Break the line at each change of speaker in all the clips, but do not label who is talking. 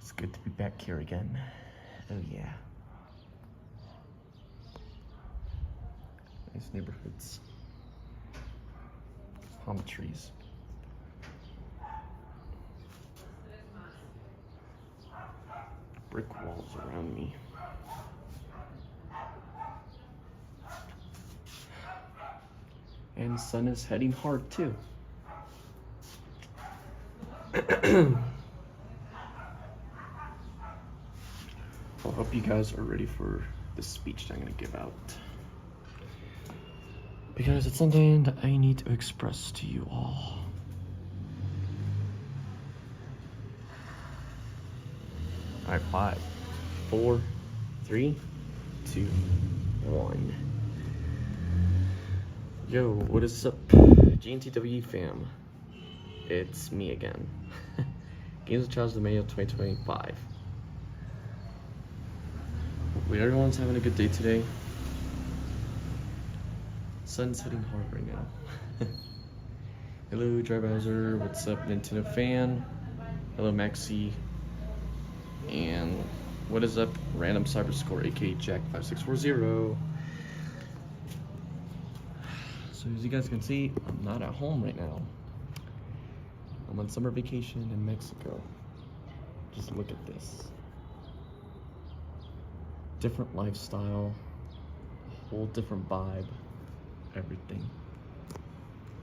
It's good to be back here again. Oh yeah. Nice neighborhoods. Palm trees. Brick walls around me. And the sun is heading hard too. I hope you guys are ready for the speech that I'm going to give out. Because it's something that I need to express to you all. Alright, 5, 4, 3, 2, 1. Yo, what is up, GNTW fam? It's me again. Games of Trials of May of 2025. Hopefully everyone's having a good day today. Sun's hitting hard right now. Hello, Dry Bowser. What's up, Nintendo fan? Hello, Maxi. And what is up, Random Cyberscore, aka Jack5640. So as you guys can see, I'm not at home right now. I'm on summer vacation in Mexico. Just look at this. Different lifestyle, a whole different vibe, everything.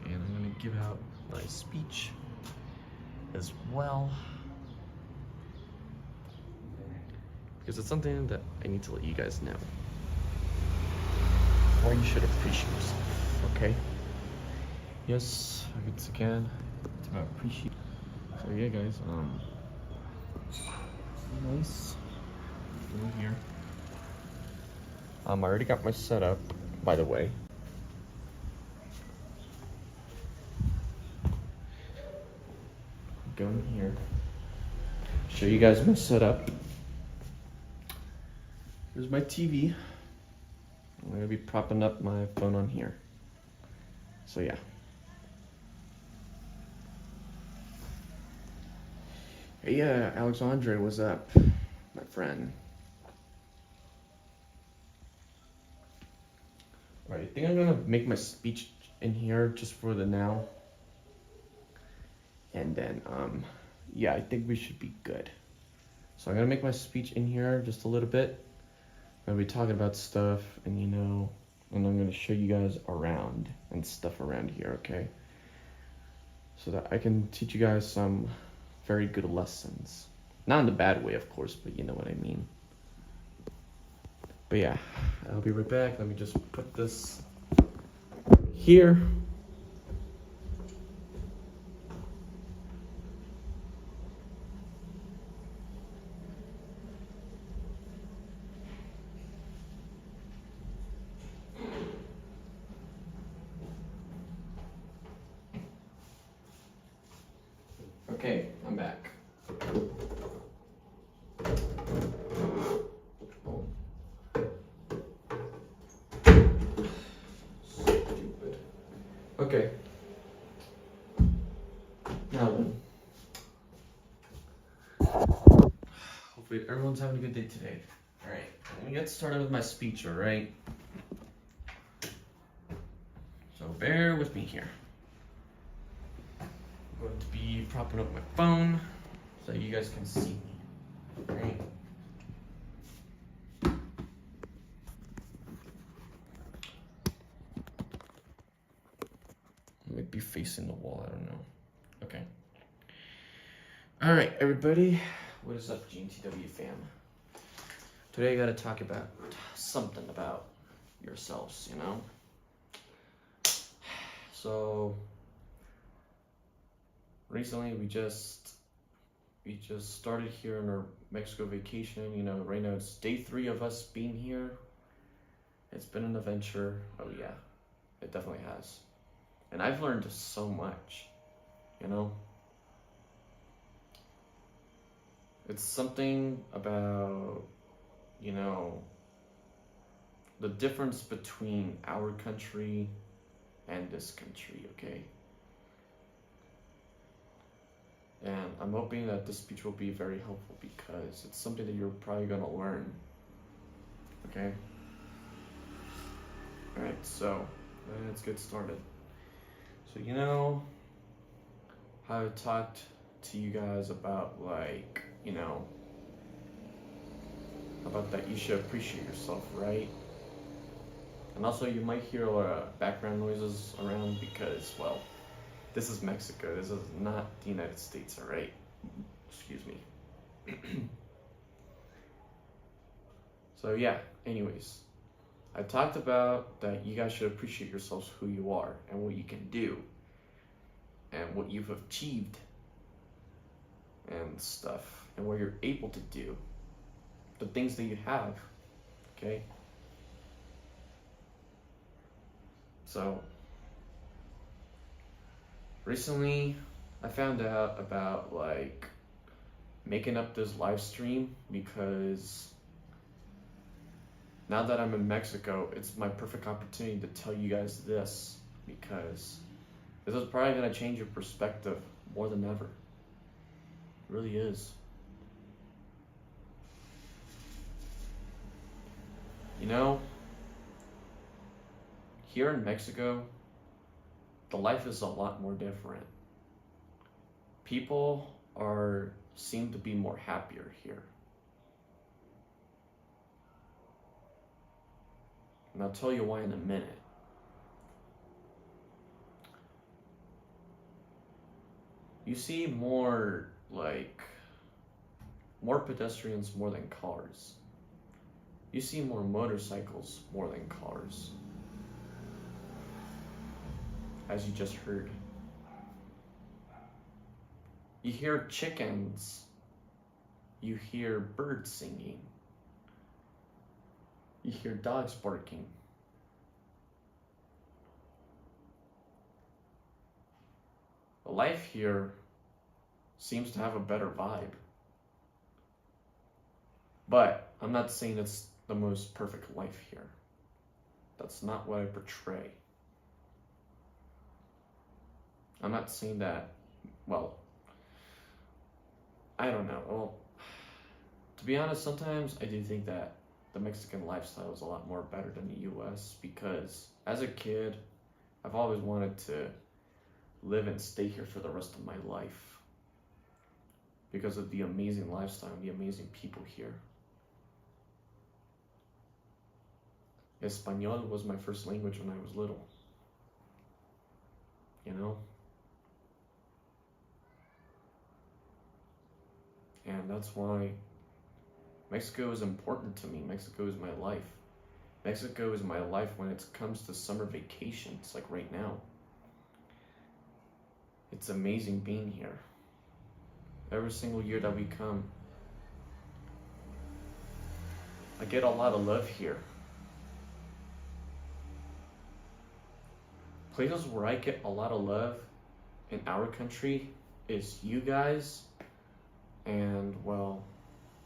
And I'm gonna give out my speech as well. Because it's something that I need to let you guys know. Or you should appreciate yourself, okay? Yes, once again, it's about appreciate. So yeah guys, nice over here. I already got my setup, by the way. Go in here, show you guys my setup. Here's my TV. I'm gonna be propping up my phone on here. So yeah. Hey, Alexandre, what's up, my friend? Alright, I think I'm gonna make my speech in here just for the now. And then, yeah, I think we should be good. So I'm gonna make my speech in here just a little bit. I'm gonna be talking about stuff and and I'm gonna show you guys around and stuff around here, okay? So that I can teach you guys some very good lessons. Not in the bad way, of course, but you know what I mean. But yeah, I'll be right back. Let me just put this here. Okay, I'm back. Stupid. Okay. Now then. Hopefully everyone's having a good day today. Alright, let me get started with my speech, alright? So bear with me here. I'm going to be propping up my phone so you guys can see me. Alright. I might be facing the wall, I don't know. Okay. Alright, everybody. What is up, GNTW fam? Today I gotta talk about something about yourselves, you know? So recently we just started here on our Mexico vacation. You know, right now it's day 3 of us being here. It's been an adventure. Oh yeah, it definitely has. And I've learned so much, you know? It's something about, you know, the difference between our country and this country, okay? And I'm hoping that this speech will be very helpful because it's something that you're probably gonna learn. Okay? Alright, so let's get started. So you know how I talked to you guys about, like, you know, about that you should appreciate yourself, right? And also you might hear background noises around because, well, this is Mexico. This is not the United States, all right? Excuse me. So yeah, anyways, I talked about that you guys should appreciate yourselves, who you are and what you can do and what you've achieved and stuff and what you're able to do, the things that you have, okay? So recently I found out about, like, making up this live stream because now that I'm in Mexico, it's my perfect opportunity to tell you guys this, because this is probably gonna change your perspective more than ever. It really is. You know, here in Mexico, the life is a lot more different. People seem to be more happier here. And I'll tell you why in a minute. You see more pedestrians more than cars. You see more motorcycles more than cars. As you just heard. You hear chickens. You hear birds singing. You hear dogs barking. Life here seems to have a better vibe. But I'm not saying it's the most perfect life here. That's not what I portray. I'm not saying that, well, I don't know. Well, to be honest, sometimes I do think that the Mexican lifestyle is a lot more better than the US, because as a kid, I've always wanted to live and stay here for the rest of my life because of the amazing lifestyle and the amazing people here. Espanol was my first language when I was little. You know? And that's why Mexico is important to me. Mexico is my life. Mexico is my life when it comes to summer vacations, like right now. It's amazing being here. Every single year that we come, I get a lot of love here. Places where I get a lot of love in our country is you guys, and well,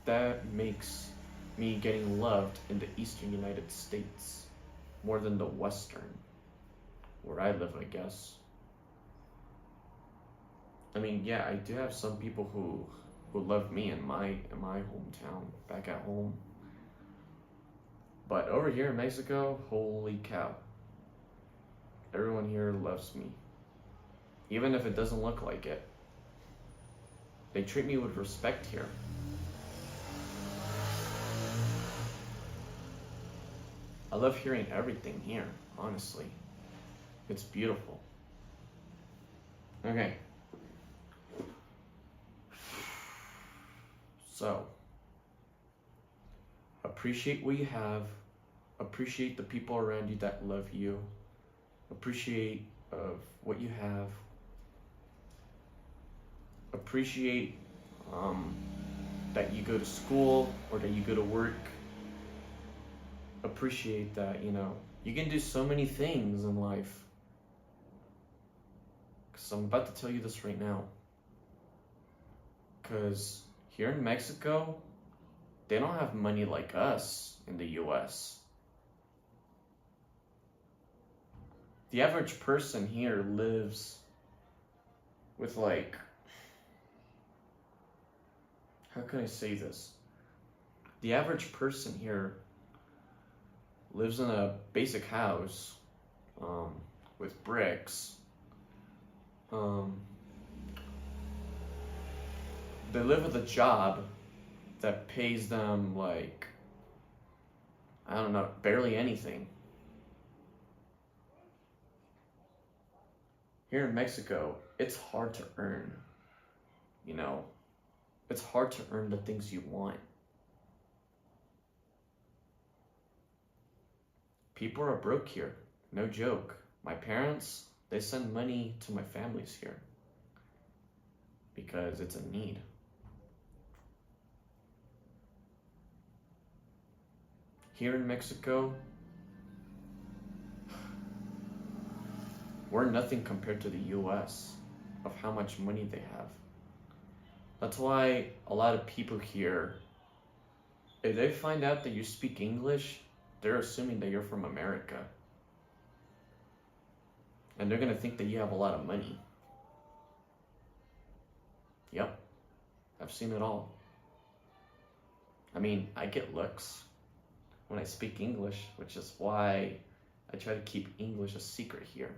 that makes me getting loved in the eastern United States more than the western, where I live, I guess. I mean, yeah, I do have some people who love me in my hometown, back at home. But over here in Mexico, holy cow. Everyone here loves me. Even if it doesn't look like it. They treat me with respect here. I love hearing everything here, honestly. It's beautiful. Okay. So, appreciate what you have. Appreciate the people around you that love you. Appreciate what you have. Appreciate that you go to school or that you go to work. Appreciate that, you know, you can do so many things in life. Because I'm about to tell you this right now. Because here in Mexico, they don't have money like us in the US. The average person here lives with like how can I say this? The average person here lives in a basic house with bricks. They live with a job that pays them like, I don't know, barely anything. Here in Mexico, it's hard to earn, you know, it's hard to earn the things you want. People are broke here, no joke. My parents, they send money to my families here because it's a need. Here in Mexico, we're nothing compared to the US of how much money they have. That's why a lot of people here, if they find out that you speak English, they're assuming that you're from America. And they're gonna think that you have a lot of money. Yep, I've seen it all. I mean, I get looks when I speak English, which is why I try to keep English a secret here,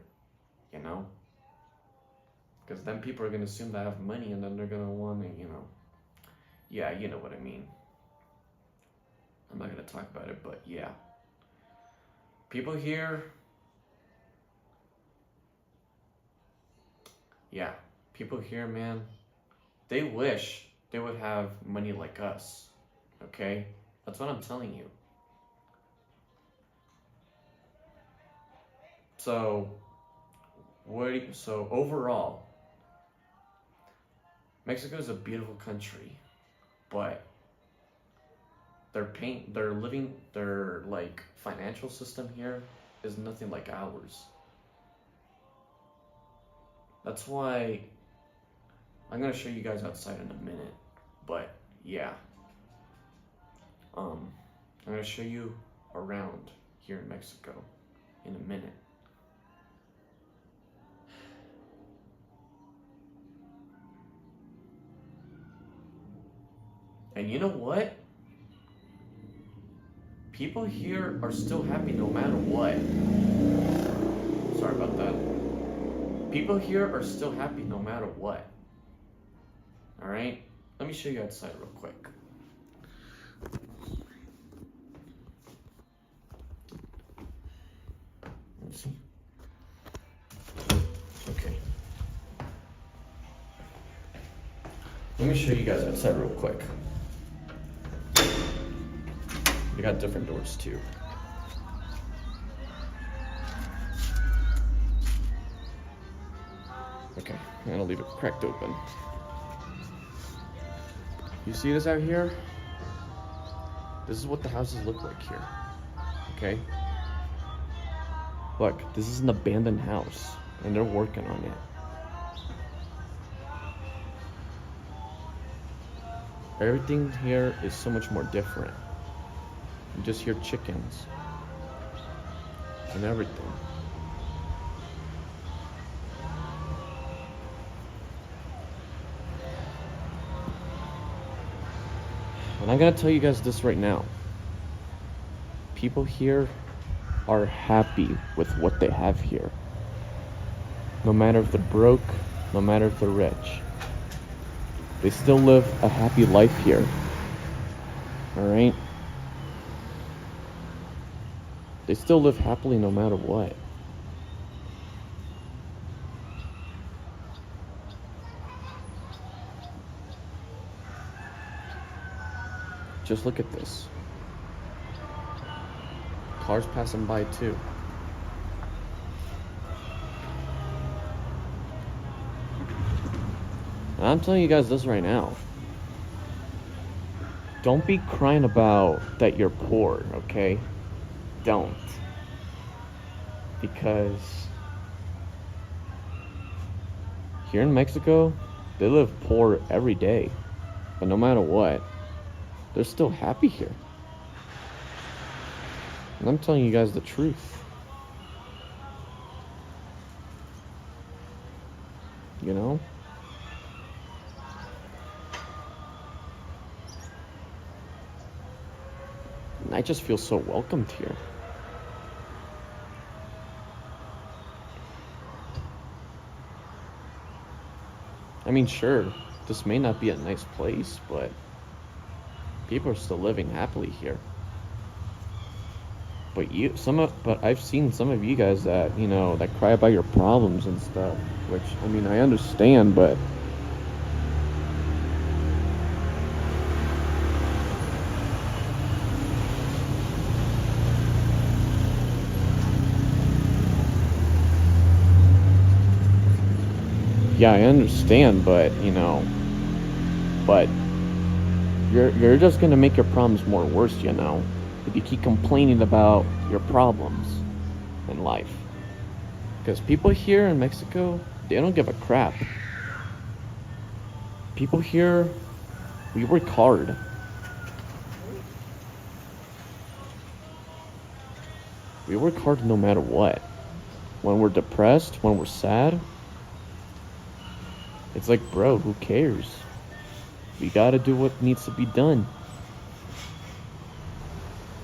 you know? Because then people are gonna assume that I have money and then they're gonna wanna, you know, yeah, you know what I mean. I'm not gonna talk about it, but yeah. People here, yeah, people here, man, they wish they would have money like us, okay? That's what I'm telling you. So overall, Mexico is a beautiful country, but their like financial system here is nothing like ours. That's why I'm gonna show you guys outside in a minute, but yeah, I'm gonna show you around here in Mexico in a minute. And you know what? People here are still happy no matter what. Sorry about that. People here are still happy no matter what. Alright? Let me show you outside real quick. Let's see. Okay. Let me show you guys outside real quick. We got different doors too. Okay, I'm gonna leave it cracked open. You see this out here? This is what the houses look like here. Okay? Look, this is an abandoned house, and they're working on it. Everything here is so much more different. You just hear chickens and everything. And I'm gonna tell you guys this right now. People here are happy with what they have here. No matter if they're broke, no matter if they're rich. They still live a happy life here. Alright? They still live happily no matter what. Just look at this. Cars passing by too. And I'm telling you guys this right now. Don't be crying about that you're poor, okay? Don't. Because here in Mexico, they live poor every day. But no matter what, they're still happy here. And I'm telling you guys the truth. You know? I just feel so welcomed here. I mean, sure, this may not be a nice place, but people are still living happily here. But I've seen some of you guys that, you know, that cry about your problems and stuff, which, I mean, I understand, but yeah, I understand, but, you know, but you're just gonna make your problems more worse, you know, if you keep complaining about your problems in life. Because people here in Mexico, they don't give a crap. People here, we work hard. We work hard no matter what. When we're depressed, when we're sad, it's like, bro, who cares? We gotta do what needs to be done.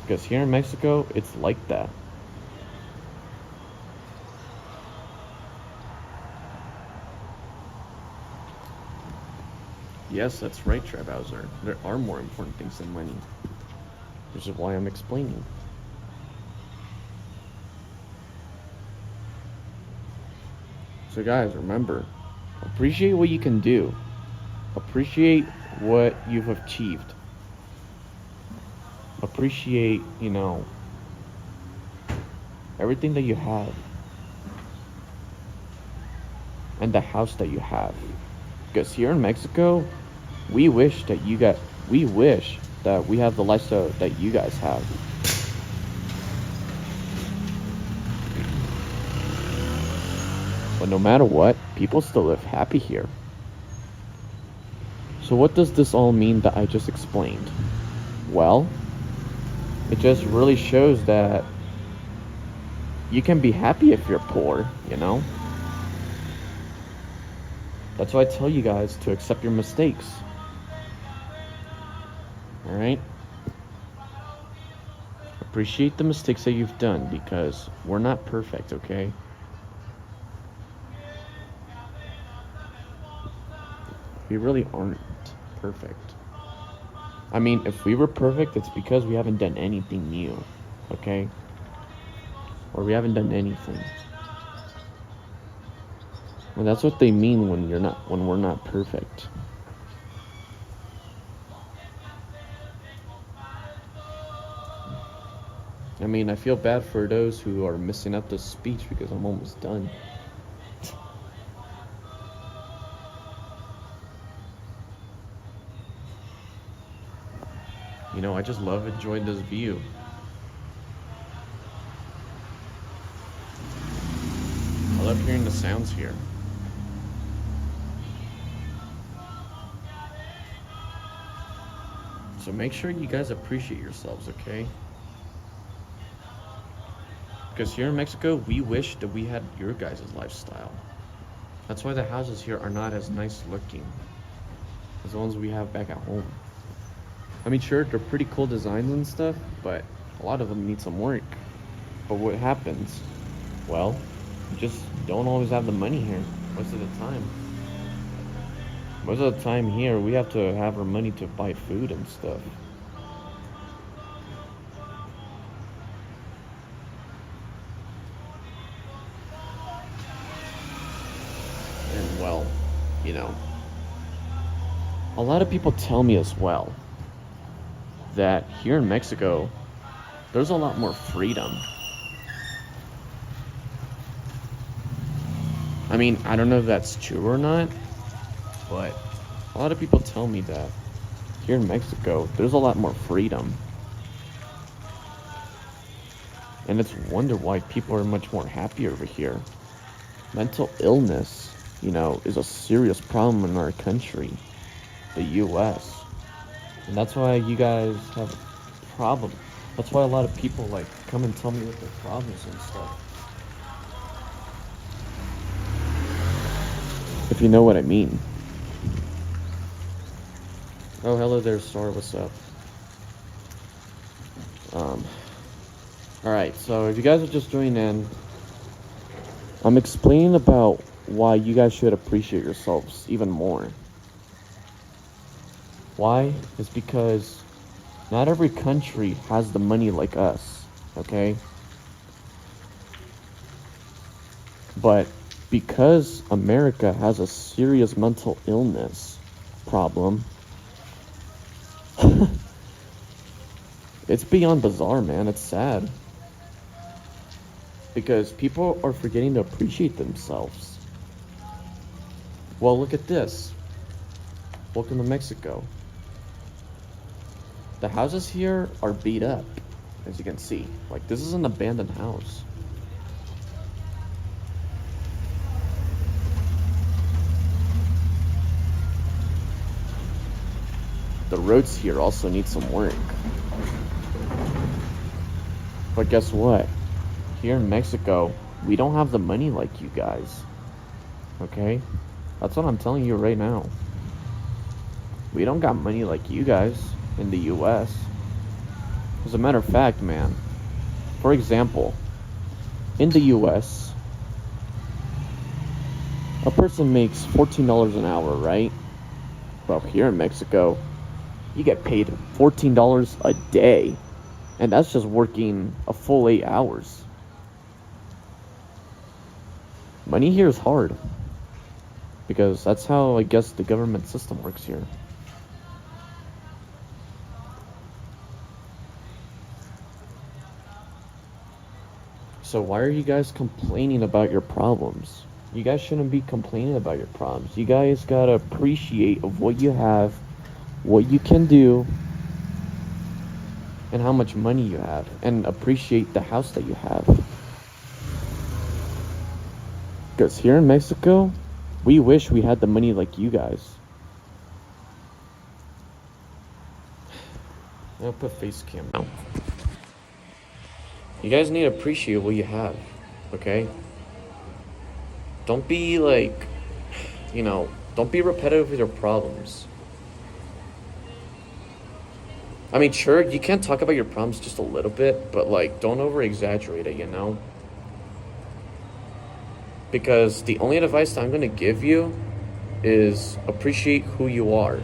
Because here in Mexico, it's like that. Yes, that's right, Trebowser. There are more important things than money. Which is why I'm explaining. So guys, remember, appreciate what you can do. Appreciate what you've achieved. Appreciate, you know, everything that you have. And the house that you have. Because here in Mexico, we wish that we have the lifestyle that you guys have. But no matter what, people still live happy here. So what does this all mean that I just explained? Well, it just really shows that you can be happy if you're poor, you know? That's why I tell you guys to accept your mistakes. Alright? Appreciate the mistakes that you've done, because we're not perfect, okay? We really aren't perfect. I mean, if we were perfect, it's because we haven't done anything new, okay? Or we haven't done anything. And that's what they mean when we're not perfect. I mean, I feel bad for those who are missing out this speech because I'm almost done. You know, I just enjoying this view. I love hearing the sounds here. So make sure you guys appreciate yourselves, okay? Because here in Mexico, we wish that we had your guys' lifestyle. That's why the houses here are not as nice looking as the ones we have back at home. I mean, sure, they're pretty cool designs and stuff, but a lot of them need some work. But what happens? Well, you just don't always have the money here most of the time. Most of the time here, we have to have our money to buy food and stuff. And well, you know, a lot of people tell me as well that here in Mexico, there's a lot more freedom. I mean, I don't know if that's true or not, but a lot of people tell me that here in Mexico, there's a lot more freedom. And it's wonder why people are much more happy over here. Mental illness, you know, is a serious problem in our country, the US. And that's why you guys have a problem. That's why a lot of people like come and tell me what their problems and stuff. If you know what I mean. Oh, hello there, Star. What's up? Alright, so if you guys are just joining in, I'm explaining about why you guys should appreciate yourselves even more. Why? It's because not every country has the money like us, okay? But because America has a serious mental illness problem, it's beyond bizarre, man. It's sad. Because people are forgetting to appreciate themselves. Well, look at this. Welcome to Mexico. The houses here are beat up, as you can see. Like, this is an abandoned house. The roads here also need some work. But guess what? Here in Mexico, we don't have the money like you guys. Okay? That's what I'm telling you right now. We don't got money like you guys in the US. As a matter of fact, man, for example, in the US, a person makes $14 an hour, right? Well, here in Mexico, you get paid $14 a day. And that's just working a full 8 hours. Money here is hard. Because that's how, I guess, the government system works here. So why are you guys complaining about your problems? You guys shouldn't be complaining about your problems. You guys gotta appreciate of what you have, what you can do, and how much money you have, and appreciate the house that you have. Because here in Mexico, we wish we had the money like you guys. I'll put face cam now. You guys need to appreciate what you have, okay? Don't be like, don't be repetitive with your problems. I mean, sure, you can talk about your problems just a little bit, but like, don't over-exaggerate it, Because the only advice that I'm going to give you is appreciate who you are.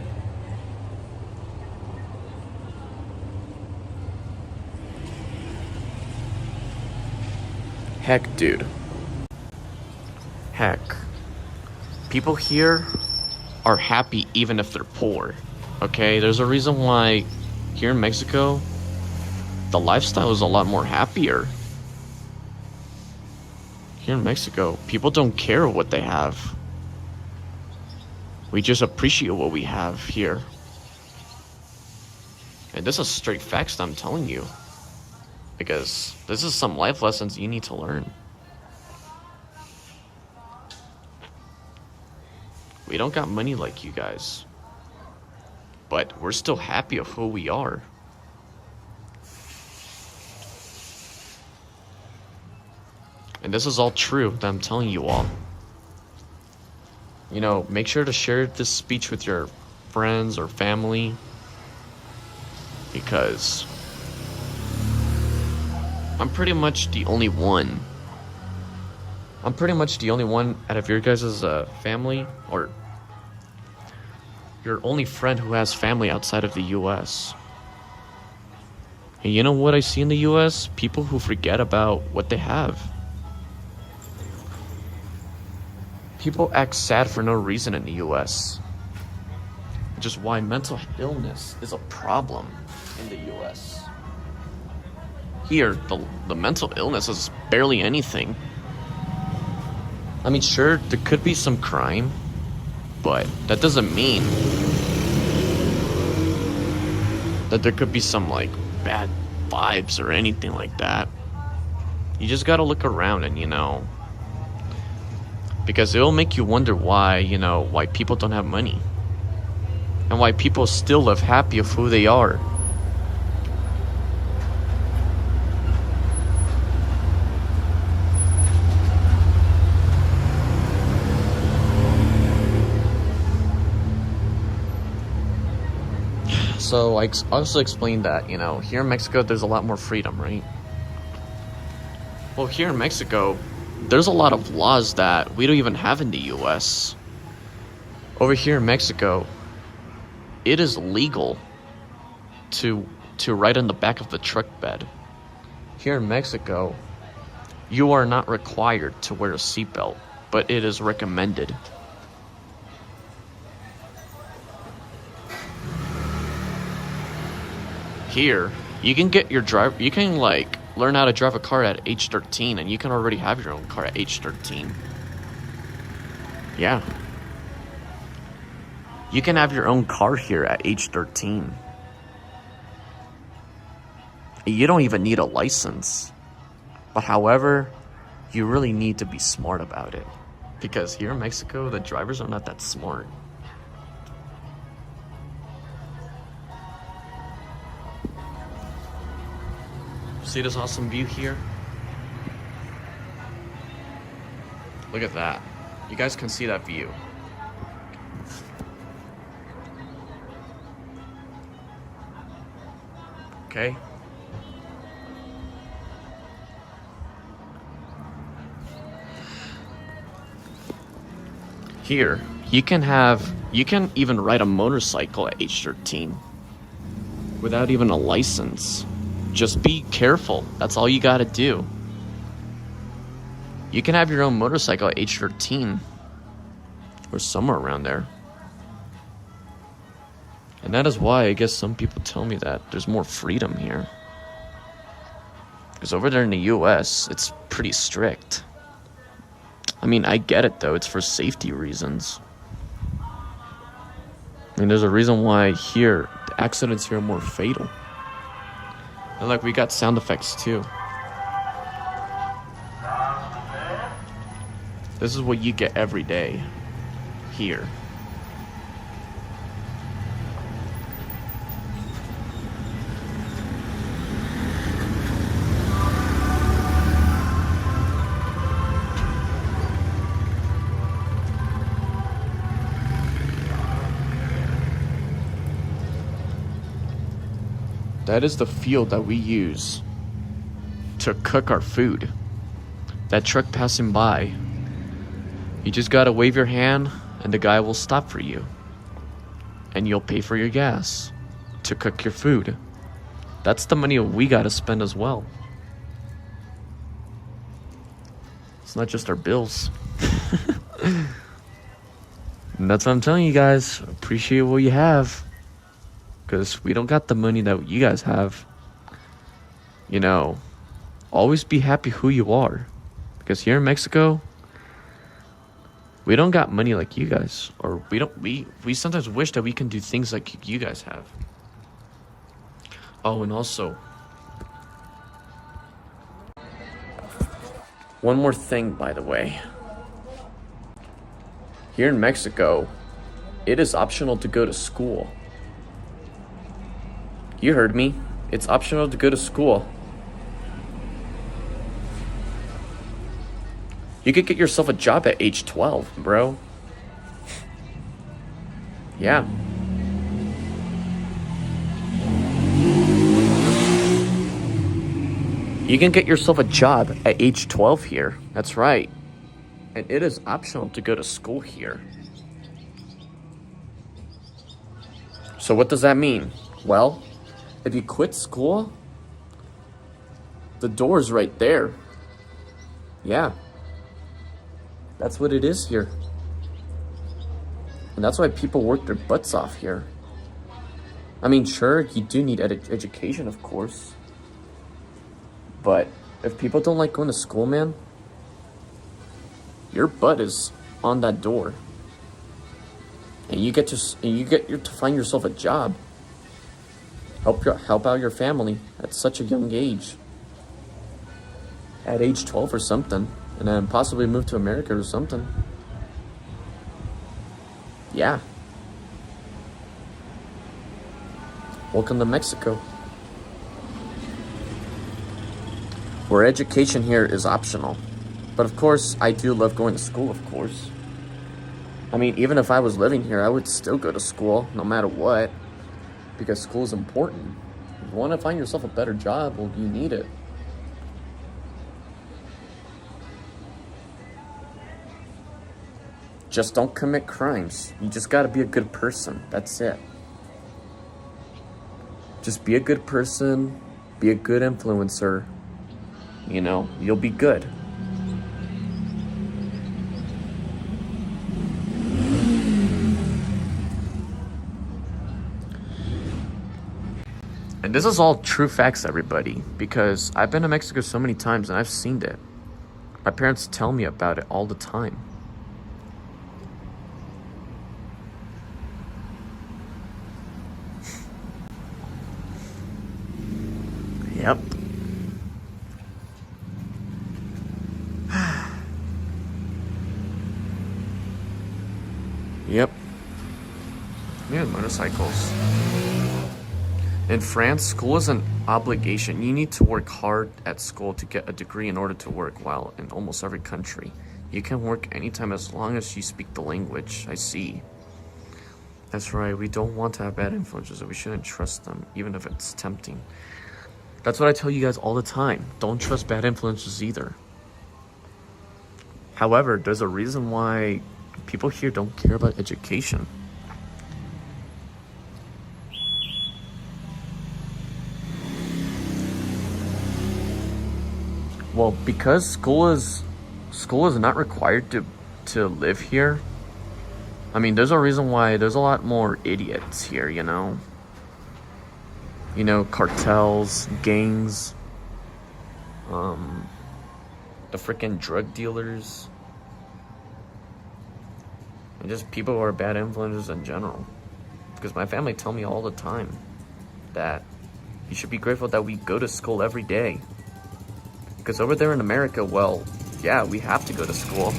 Heck, dude. Heck. People here are happy even if they're poor. Okay? There's a reason why here in Mexico, the lifestyle is a lot more happier. Here in Mexico, people don't care what they have. We just appreciate what we have here. And this is straight facts that I'm telling you. Because this is some life lessons you need to learn. We don't got money like you guys. But we're still happy of who we are. And this is all true that I'm telling you all. Make sure to share this speech with your friends or family. Because I'm pretty much the only one. out of your guys' family, or your only friend who has family outside of the US. And you know what I see in the US? People who forget about what they have. People act sad for no reason in the US. Which is why mental illness is a problem in the US. Here, the mental illness is barely anything. I mean, sure, there could be some crime, but that doesn't mean that there could be some, bad vibes or anything like that. You just gotta look around and, because it'll make you wonder why, why people don't have money. And why people still live happy of who they are. So I also explained that, you know, here in Mexico, there's a lot more freedom, right? Well, here in Mexico, there's a lot of laws that we don't even have in the US. Over here in Mexico, it is legal to ride on the back of the truck bed. Here in Mexico, you are not required to wear a seatbelt, but it is recommended. Here, you can get your you can like learn how to drive a car at age 13, and you can already have your own car at age 13. Yeah. You can have your own car here at age 13. You don't even need a license. But however, you really need to be smart about it. Because here in Mexico, the drivers are not that smart. See this awesome view here? Look at that. You guys can see that view. Okay. Here, you can even ride a motorcycle at age 13 without even a license. Just be careful. That's all you gotta do. You can have your own motorcycle at age 13 or somewhere around there. And that is why I guess some people tell me that there's more freedom here. Because over there in the US, it's pretty strict. I mean, I get it though, it's for safety reasons. I mean, there's a reason why here, the accidents here are more fatal. And like, we got sound effects too. This is what you get every day here. That is the fuel that we use to cook our food. That truck passing by, you just gotta wave your hand and the guy will stop for you. And you'll pay for your gas to cook your food. That's the money we gotta spend as well. It's not just our bills. And that's what I'm telling you guys. Appreciate what you have. Because we don't got the money that you guys have. You know, always be happy who you are. Because here in Mexico, we don't got money like you guys. Or we sometimes wish that we can do things like you guys have. Oh, and also, one more thing, by the way. Here in Mexico, it is optional to go to school. You heard me. It's optional to go to school. You could get yourself a job at age 12, bro. Yeah. You can get yourself a job at age 12 here. That's right. And it is optional to go to school here. So what does that mean? Well, if you quit school, the door's right there. Yeah. That's what it is here. And that's why people work their butts off here. I mean, sure, you do need education, of course. But if people don't like going to school, man, your butt is on that door. And you get to find yourself a job. Help out your family at such a young age. At age 12 or something. And then possibly move to America or something. Yeah. Welcome to Mexico. Where education here is optional. But of course, I do love going to school, of course. I mean, even if I was living here, I would still go to school, no matter what. because school is important. If you want to find yourself a better job, well, you need it. Just don't commit crimes. You just gotta be a good person. That's it. Just be a good person, be a good influencer. You know, you'll be good. And this is all true facts, everybody, because I've been to Mexico so many times and I've seen it. My parents tell me about it all the time. Yep. Yep. Yeah, motorcycles. In France, school is an obligation. You need to work hard at school to get a degree in order to work, while in almost every country, you can work anytime as long as you speak the language. I see. That's right, we don't want to have bad influences, so we shouldn't trust them, even if it's tempting. That's what I tell you guys all the time. Don't trust bad influences either. However, there's a reason why people here don't care about education. Well, because school is not required to live here. I mean, there's a reason why there's a lot more idiots here, you know? You know, cartels, gangs, the freaking drug dealers, and just people who are bad influences in general. Because my family tell me all the time that you should be grateful that we go to school every day. Because over there in America, well, yeah, we have to go to school.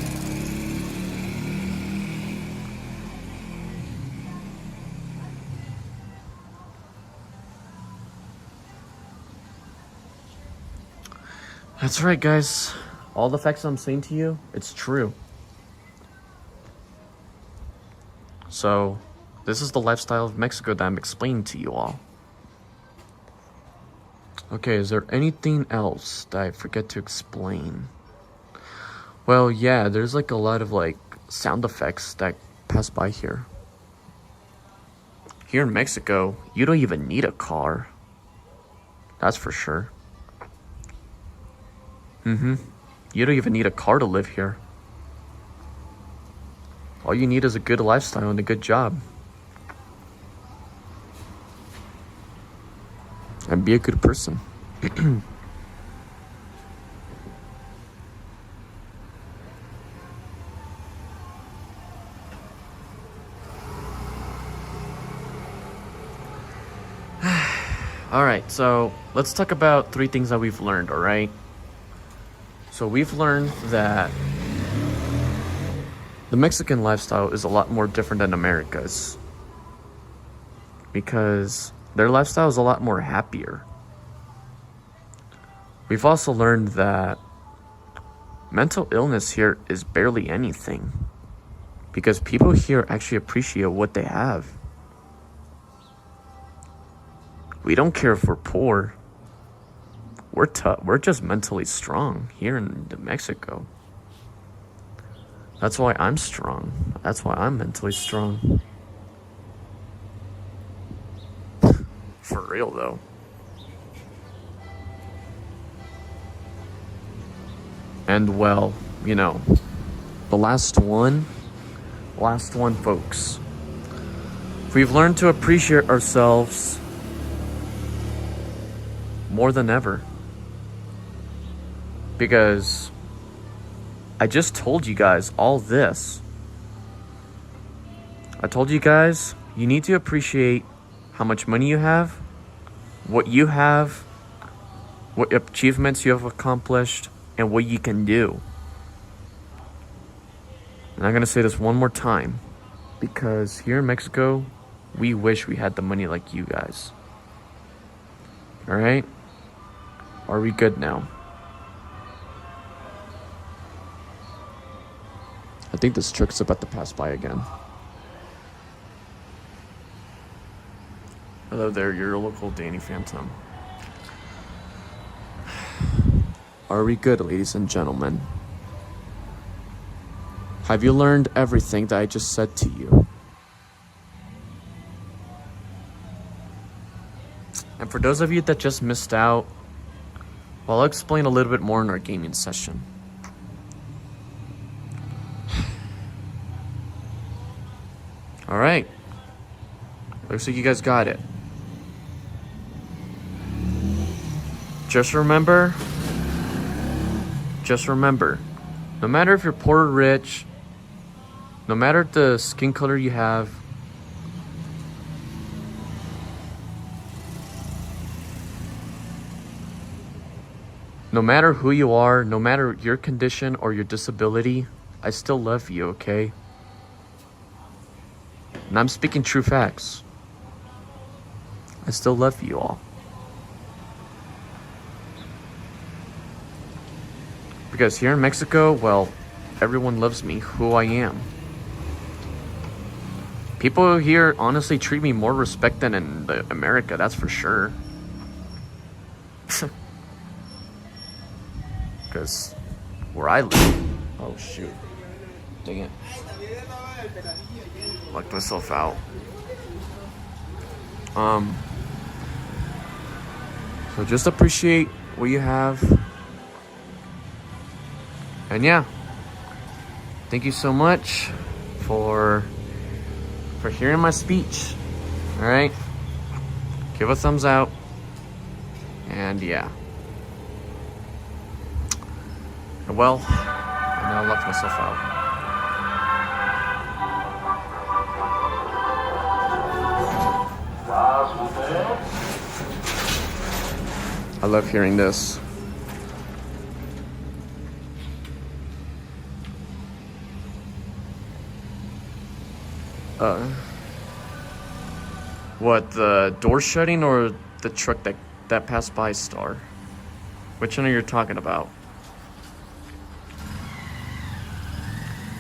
That's right, guys. All the facts I'm saying to you, it's true. So, this is the lifestyle of Mexico that I'm explaining to you all. Okay, is there anything else that I forget to explain? Well, yeah, there's like a lot of like sound effects that pass by here. Here in Mexico, you don't even need a car. That's for sure. You don't even need a car to live here. All you need is a good lifestyle and a good job. And be a good person. Alright, so let's talk about 3 things that we've learned, alright? So we've learned that the Mexican lifestyle is a lot more different than America's. Because their lifestyle is a lot more happier. We've also learned that mental illness here is barely anything. Because people here actually appreciate what they have. We don't care if we're poor. We're tough. We're just mentally strong here in Mexico. That's why I'm strong. That's why I'm mentally strong. For real, though. And, well, you know, the last one, folks. We've learned to appreciate ourselves more than ever. Because I just told you guys all this. I told you guys, you need to appreciate how much money you have, what achievements you have accomplished, and what you can do. And I'm going to say this one more time, because here in Mexico, we wish we had the money like you guys. Alright? Are we good now? I think this truck's about to pass by again. Hello there, your local Danny Phantom. Are we good, ladies and gentlemen? Have you learned everything that I just said to you? And for those of you that just missed out, well, I'll explain a little bit more in our gaming session. Alright. Looks like you guys got it. Just remember, no matter if you're poor or rich, no matter the skin color you have, no matter who you are, no matter your condition or your disability, I still love you, okay? And I'm speaking true facts. I still love you all. Because here in Mexico, well, everyone loves me, who I am. People here honestly treat me more respect than in America, that's for sure. Because where I live... Oh, shoot. Dang it. Locked myself out. So just appreciate what you have. And yeah, thank you so much for hearing my speech. All right, give a thumbs out, and yeah. Well, I now locked myself out. I love hearing this. What, the door shutting or the truck that passed by Star? Which one are you talking about?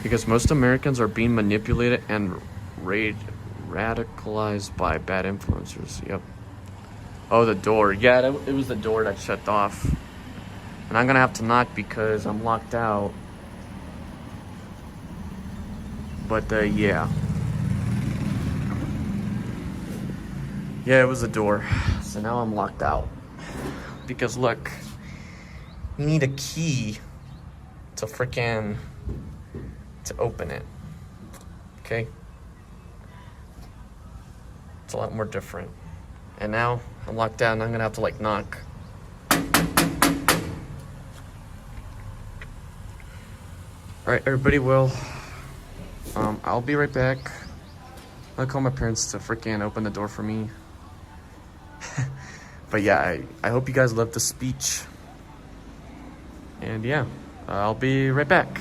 Because most Americans are being manipulated and radicalized by bad influencers. Yep. Oh, the door. Yeah, it was the door that shut off. And I'm gonna have to knock because I'm locked out. But, yeah. Yeah, it was the door. So now I'm locked out. Because look, you need a key to to open it. Okay? It's a lot more different. And now I'm locked out and I'm gonna have to like knock. Alright, everybody, well, I'll be right back. I'll call my parents to freaking open the door for me. But yeah, I hope you guys loved the speech. And yeah, I'll be right back.